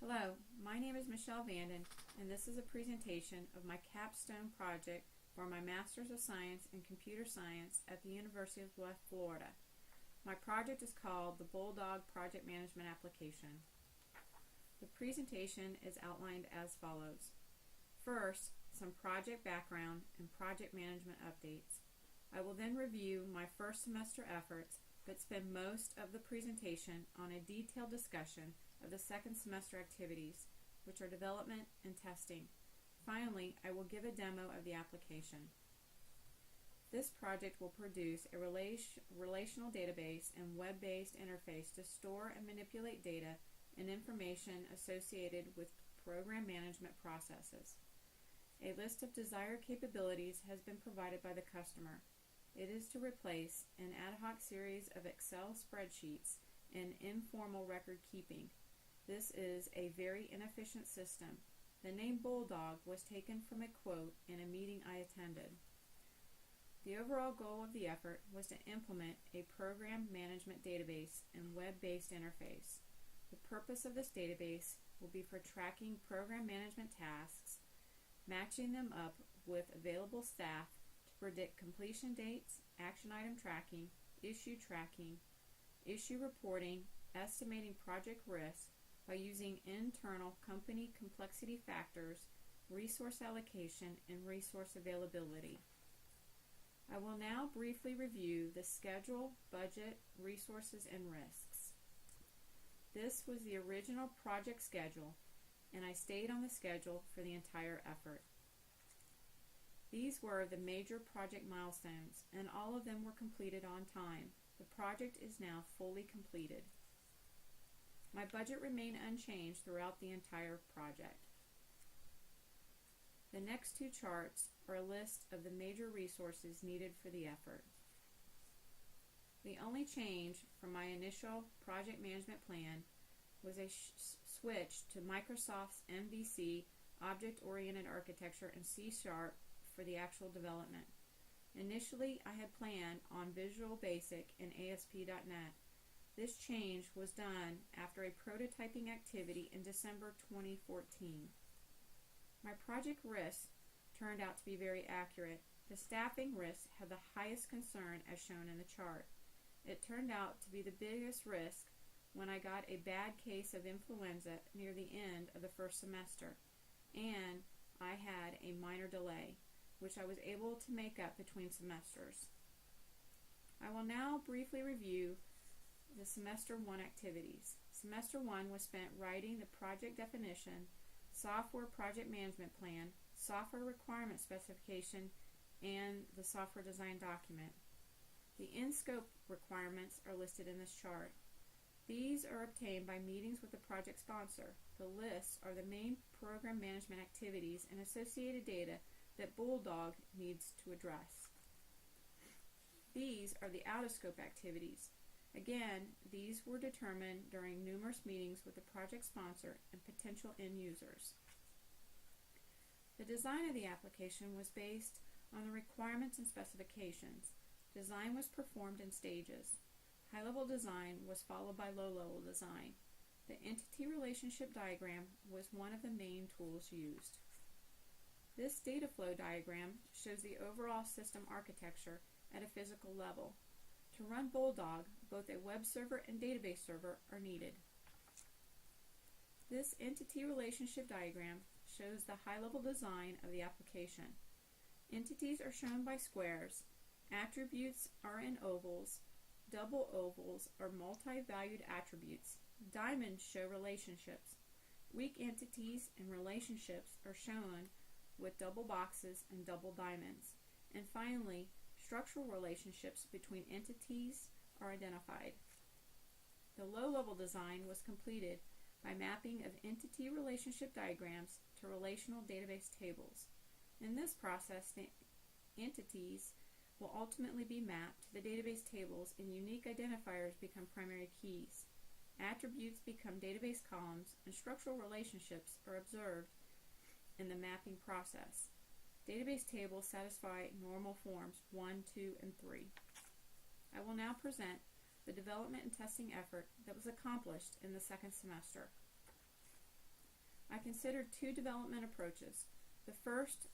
Hello, my name is Michelle Vanden, and this is a presentation of my Capstone project for my Master's of Science in Computer Science at the University of West Florida. My project is called the Bulldog Project Management Application. The presentation is outlined as follows. First, some project background and project management updates. I will then review my first semester efforts, but spend most of the presentation on a detailed discussion of the second semester activities, which are development and testing. Finally, I will give a demo of the application. This project will produce a relational database and web-based interface to store and manipulate data and information associated with program management processes. A list of desired capabilities has been provided by the customer. It is to replace an ad hoc series of Excel spreadsheets and informal record keeping. This is a very inefficient system. The name Bulldog was taken from a quote in a meeting I attended. The overall goal of the effort was to implement a program management database and web-based interface. The purpose of this database will be for tracking program management tasks, matching them up with available staff to predict completion dates, action item tracking, issue reporting, estimating project risk by using internal company complexity factors, resource allocation, and resource availability. I will now briefly review the schedule, budget, resources, and risks. This was the original project schedule, and I stayed on the schedule for the entire effort. These were the major project milestones, and all of them were completed on time. The project is now fully completed. My budget remained unchanged throughout the entire project. The next two charts are a list of the major resources needed for the effort. The only change from my initial project management plan was a switch to Microsoft's MVC Object-Oriented Architecture and C# for the actual development. Initially, I had planned on Visual Basic and ASP.NET. This change was done after a prototyping activity in December 2014. My project risks turned out to be very accurate. The staffing risk had the highest concern as shown in the chart. It turned out to be the biggest risk when I got a bad case of influenza near the end of the first semester, and I had a minor delay, which I was able to make up between semesters. I will now briefly review the Semester 1 activities. Semester 1 was spent writing the project definition, software project management plan, software requirement specification, and the software design document. The in-scope requirements are listed in this chart. These are obtained by meetings with the project sponsor. The lists are the main program management activities and associated data that Bulldog needs to address. These are the out-of-scope activities. Again, these were determined during numerous meetings with the project sponsor and potential end users. The design of the application was based on the requirements and specifications. Design was performed in stages. High-level design was followed by low-level design. The entity relationship diagram was one of the main tools used. This data flow diagram shows the overall system architecture at a physical level. To run Bulldog, both a web server and database server are needed. This entity relationship diagram shows the high-level design of the application. Entities are shown by squares. Attributes are in ovals. Double ovals are multi-valued attributes. Diamonds show relationships. Weak entities and relationships are shown with double boxes and double diamonds. And finally, structural relationships between entities are identified. The low-level design was completed by mapping of entity relationship diagrams to relational database tables. In this process, the entities will ultimately be mapped to the database tables, and unique identifiers become primary keys. Attributes become database columns, and structural relationships are observed in the mapping process. Database tables satisfy normal forms 1, 2, and 3. I will now present the development and testing effort that was accomplished in the second semester. I considered two development approaches. The first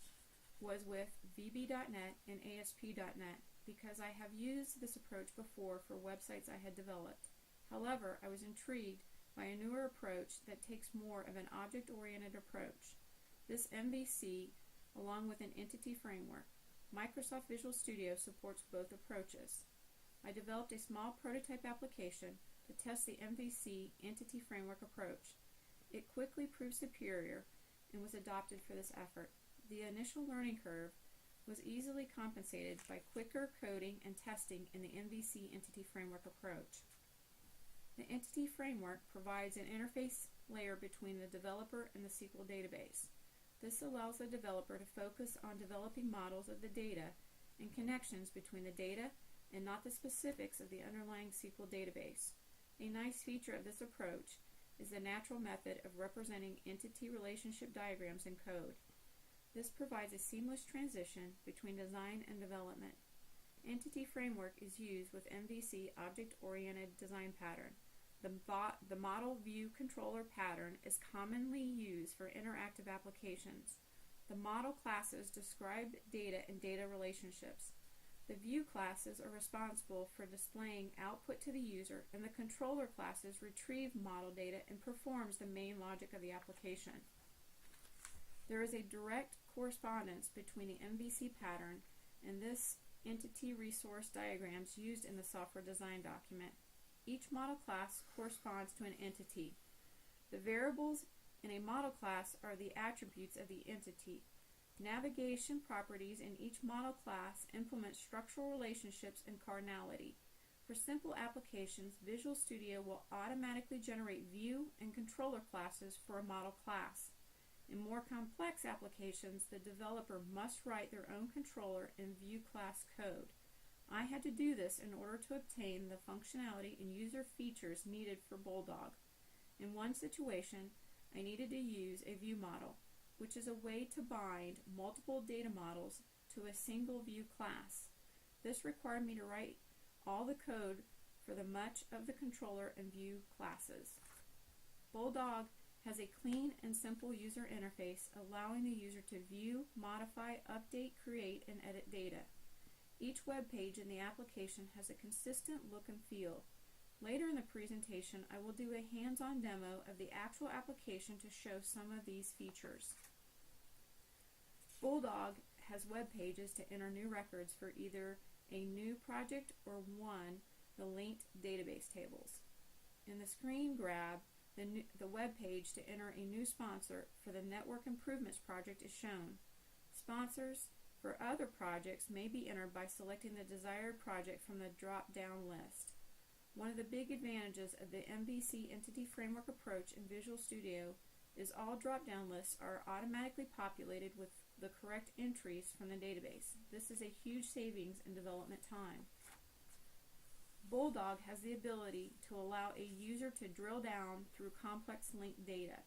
was with VB.net and ASP.net because I have used this approach before for websites I had developed. However, I was intrigued by a newer approach that takes more of an object-oriented approach. This MVC, along with an entity framework. Microsoft Visual Studio supports both approaches. I developed a small prototype application to test the MVC entity framework approach. It quickly proved superior and was adopted for this effort. The initial learning curve was easily compensated by quicker coding and testing in the MVC entity framework approach. The entity framework provides an interface layer between the developer and the SQL database. This allows the developer to focus on developing models of the data and connections between the data and not the specifics of the underlying SQL database. A nice feature of this approach is the natural method of representing entity relationship diagrams in code. This provides a seamless transition between design and development. Entity framework is used with MVC object-oriented design pattern. The model view controller pattern is commonly used for interactive applications. The model classes describe data and data relationships. The view classes are responsible for displaying output to the user, and the controller classes retrieve model data and performs the main logic of the application. There is a direct correspondence between the MVC pattern and this entity resource diagrams used in the software design document. Each model class corresponds to an entity. The variables in a model class are the attributes of the entity. Navigation properties in each model class implement structural relationships and cardinality. For simple applications, Visual Studio will automatically generate view and controller classes for a model class. In more complex applications, the developer must write their own controller and view class code. I had to do this in order to obtain the functionality and user features needed for Bulldog. In one situation, I needed to use a view model, which is a way to bind multiple data models to a single view class. This required me to write all the code for much of the controller and view classes. Bulldog has a clean and simple user interface, allowing the user to view, modify, update, create, and edit data. Each web page in the application has a consistent look and feel. Later in the presentation, I will do a hands-on demo of the actual application to show some of these features. Bulldog has web pages to enter new records for either a new project or the linked database tables. In the screen grab, the web page to enter a new sponsor for the Network Improvements project is shown. Sponsors for other projects may be entered by selecting the desired project from the drop-down list. One of the big advantages of the MVC entity framework approach in Visual Studio is all drop-down lists are automatically populated with the correct entries from the database. This is a huge savings in development time. Bulldog has the ability to allow a user to drill down through complex linked data.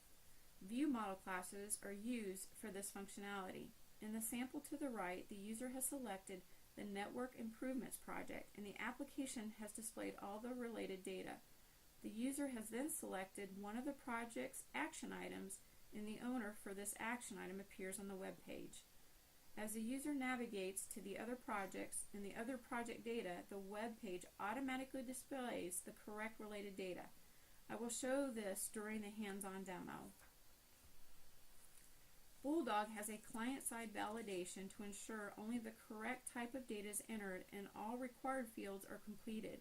View model classes are used for this functionality. In the sample to the right, the user has selected the Network Improvements project, and the application has displayed all the related data. The user has then selected one of the project's action items, and the owner for this action item appears on the web page. As the user navigates to the other projects and the other project data, the web page automatically displays the correct related data. I will show this during the hands-on demo. Bulldog has a client-side validation to ensure only the correct type of data is entered and all required fields are completed.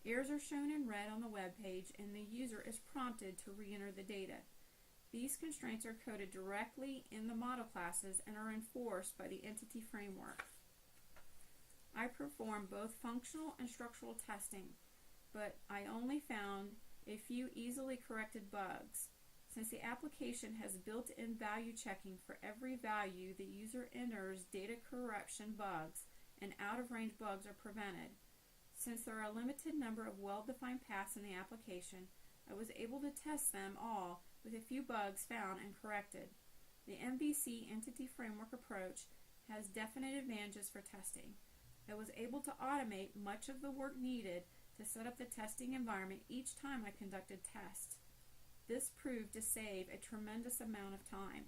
Errors are shown in red on the web page, and the user is prompted to re-enter the data. These constraints are coded directly in the model classes and are enforced by the entity framework. I performed both functional and structural testing, but I only found a few easily corrected bugs. Since the application has built-in value checking for every value, the user enters, data corruption bugs and out-of-range bugs are prevented. Since there are a limited number of well-defined paths in the application, I was able to test them all with a few bugs found and corrected. The MVC entity framework approach has definite advantages for testing. I was able to automate much of the work needed to set up the testing environment each time I conducted tests. This proved to save a tremendous amount of time.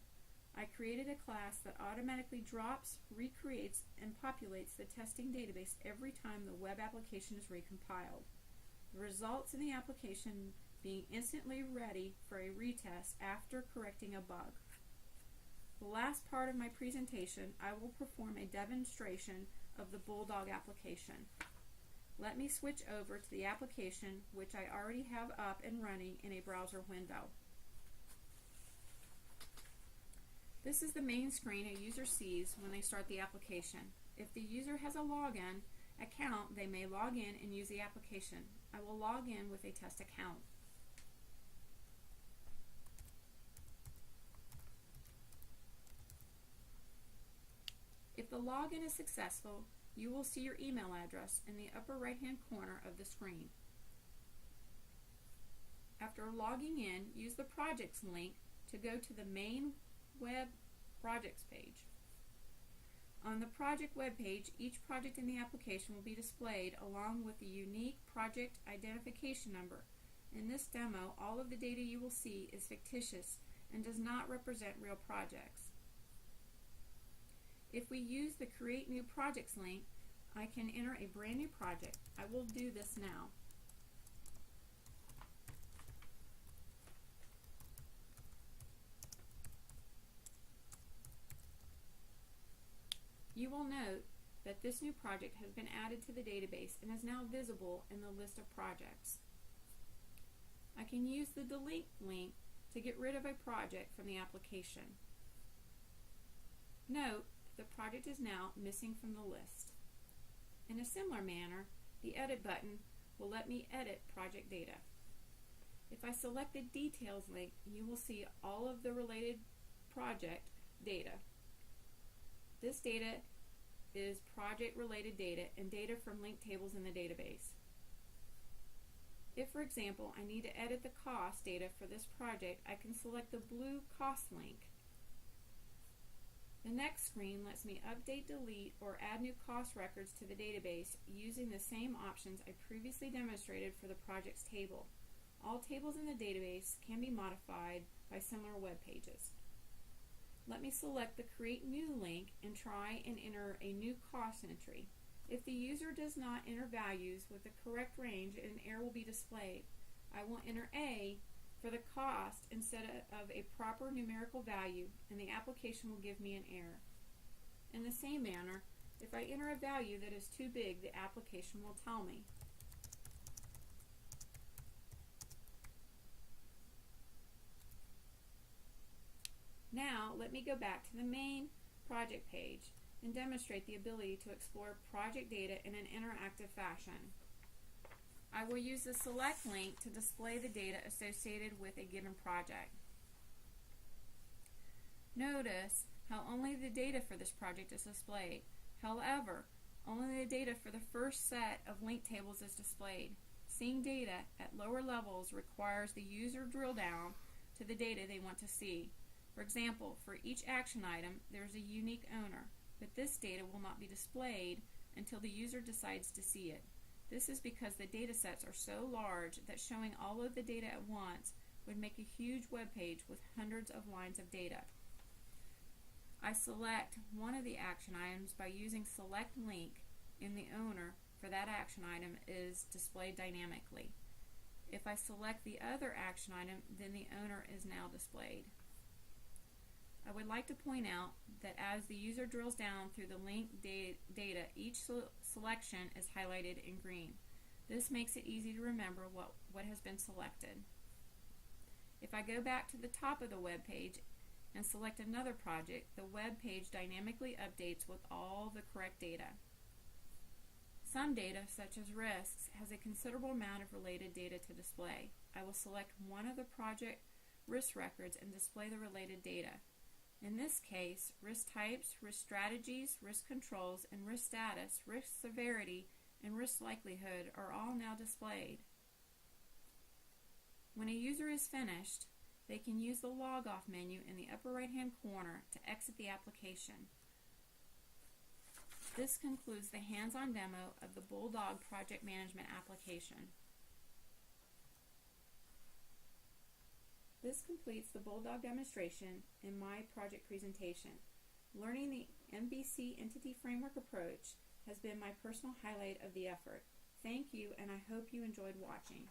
I created a class that automatically drops, recreates, and populates the testing database every time the web application is recompiled. The results in the application being instantly ready for a retest after correcting a bug. The last part of my presentation, I will perform a demonstration of the Bulldog application. Let me switch over to the application which I already have up and running in a browser window. This is the main screen a user sees when they start the application. If the user has a login account, they may log in and use the application. I will log in with a test account. If the login is successful, you will see your email address in the upper right-hand corner of the screen. After logging in, use the projects link to go to the main web projects page. On the project web page, each project in the application will be displayed along with the unique project identification number. In this demo, all of the data you will see is fictitious and does not represent real projects. If we use the Create New Projects link, I can enter a brand new project. I will do this now. You will note that this new project has been added to the database and is now visible in the list of projects. I can use the Delete link to get rid of a project from the application. Note that the project is now missing from the list. In a similar manner, the Edit button will let me edit project data. If I select the Details link, you will see all of the related project data. This data is project-related data and data from linked tables in the database. If, for example, I need to edit the cost data for this project, I can select the blue Cost link. The next screen lets me update, delete, or add new cost records to the database using the same options I previously demonstrated for the projects table. All tables in the database can be modified by similar web pages. Let me select the Create New link and try and enter a new cost entry. If the user does not enter values with the correct range, an error will be displayed. I will enter A for the cost instead of a proper numerical value, and the application will give me an error. In the same manner, if I enter a value that is too big, the application will tell me. Now, let me go back to the main project page and demonstrate the ability to explore project data in an interactive fashion. I will use the Select link to display the data associated with a given project. Notice how only the data for this project is displayed. However, only the data for the first set of linked tables is displayed. Seeing data at lower levels requires the user drill down to the data they want to see. For example, for each action item, there is a unique owner, but this data will not be displayed until the user decides to see it. This is because the data sets are so large that showing all of the data at once would make a huge web page with hundreds of lines of data. I select one of the action items by using Select Link, and the owner for that action item is displayed dynamically. If I select the other action item, then the owner is now displayed. I would like to point out that as the user drills down through the linked data, each selection is highlighted in green. This makes it easy to remember what has been selected. If I go back to the top of the web page and select another project, the web page dynamically updates with all the correct data. Some data, such as risks, has a considerable amount of related data to display. I will select one of the project risk records and display the related data. In this case, risk types, risk strategies, risk controls, and risk status, risk severity, and risk likelihood are all now displayed. When a user is finished, they can use the Log Off menu in the upper right-hand corner to exit the application. This concludes the hands-on demo of the Bulldog project management application. This completes the Bulldog demonstration and my project presentation. Learning the MVC Entity Framework approach has been my personal highlight of the effort. Thank you, and I hope you enjoyed watching.